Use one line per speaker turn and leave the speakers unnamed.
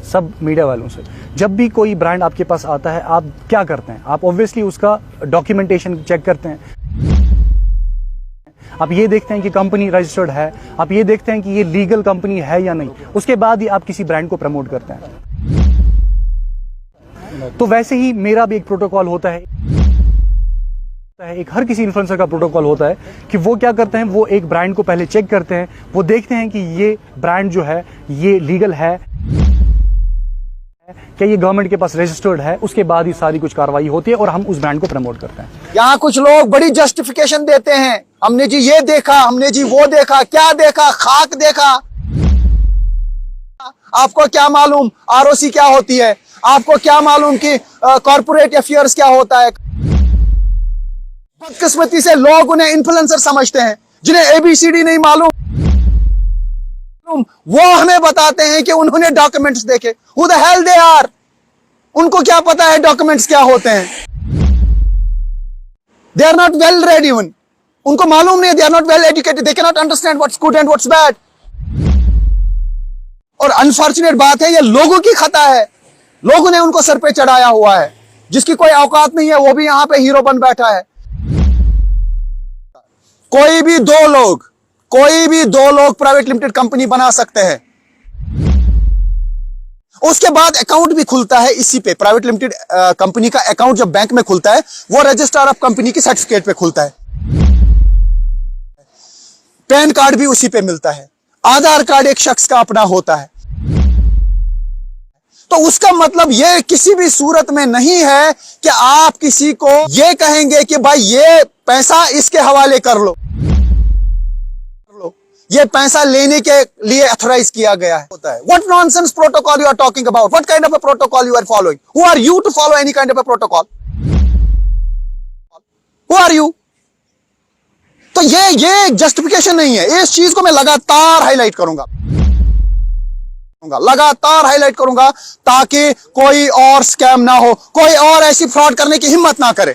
सब मीडिया वालों से, जब भी कोई ब्रांड आपके पास आता है आप क्या करते हैं? आप ऑब्वियसली उसका डॉक्यूमेंटेशन चेक करते हैं, आप ये देखते हैं कि कंपनी रजिस्टर्ड है, आप ये देखते हैं कि ये लीगल कंपनी है या नहीं, उसके बाद ही आप किसी ब्रांड को प्रमोट करते हैं। तो वैसे ही मेरा भी एक प्रोटोकॉल होता है, एक हर किसी इन्फ्लुएंसर का प्रोटोकॉल होता है कि वो क्या करते हैं, वो एक ब्रांड को पहले चेक करते हैं, वो देखते हैं कि ये ब्रांड जो है ये लीगल है क्या, ये गवर्नमेंट के पास रजिस्टर्ड है, उसके बाद ही सारी कुछ कार्रवाई होती है और हम उस ब्रांड को प्रमोट करते हैं।
यहाँ कुछ लोग बड़ी जस्टिफिकेशन देते हैं, हमने जी ये देखा, हमने जी वो देखा, क्या देखा, खाक देखा। आपको क्या मालूम आरओसी क्या होती है, आपको क्या मालूम कि कॉर्पोरेट अफेयर्स क्या होता है। बदकिस्मती से लोग उन्हें इन्फ्लुएंसर समझते हैं, जिन्हें एबीसीडी नहीं मालूम वो हमें बताते हैं कि उन्होंने डॉक्यूमेंट्स देखे। Who the hell they are? उनको क्या पता है डॉक्यूमेंट्स क्या होते हैं? They are not well read even. उनको मालूम नहीं, they are not well educated, they cannot understand what's good and what's bad. और अनफॉर्चुनेट बात है, ये लोगों की खता है, लोगों ने उनको सर पे चढ़ाया हुआ है, जिसकी कोई औकात नहीं है वो भी यहां पे हीरो बन बैठा है। कोई भी दो लोग प्राइवेट लिमिटेड कंपनी बना सकते हैं, उसके बाद अकाउंट भी खुलता है इसी पे। प्राइवेट लिमिटेड कंपनी का अकाउंट जब बैंक में खुलता है वो रजिस्ट्रार ऑफ कंपनी की सर्टिफिकेट पे खुलता है, पैन कार्ड भी उसी पे मिलता है, आधार कार्ड एक शख्स का अपना होता है। तो उसका मतलब ये किसी भी सूरत में नहीं है कि आप किसी को ये कहेंगे कि भाई ये पैसा इसके हवाले कर लो, ये पैसा लेने के लिए ऑथराइज किया गया है होता है। What nonsense protocol you are talking about? What kind of a protocol you are following? Who are you to follow any kind of a protocol? Who are you? तो ये जस्टिफिकेशन नहीं है। इस चीज को मैं लगातार हाईलाइट करूंगा ताकि कोई और स्कैम ना हो, कोई और ऐसी फ्रॉड करने की हिम्मत ना करे।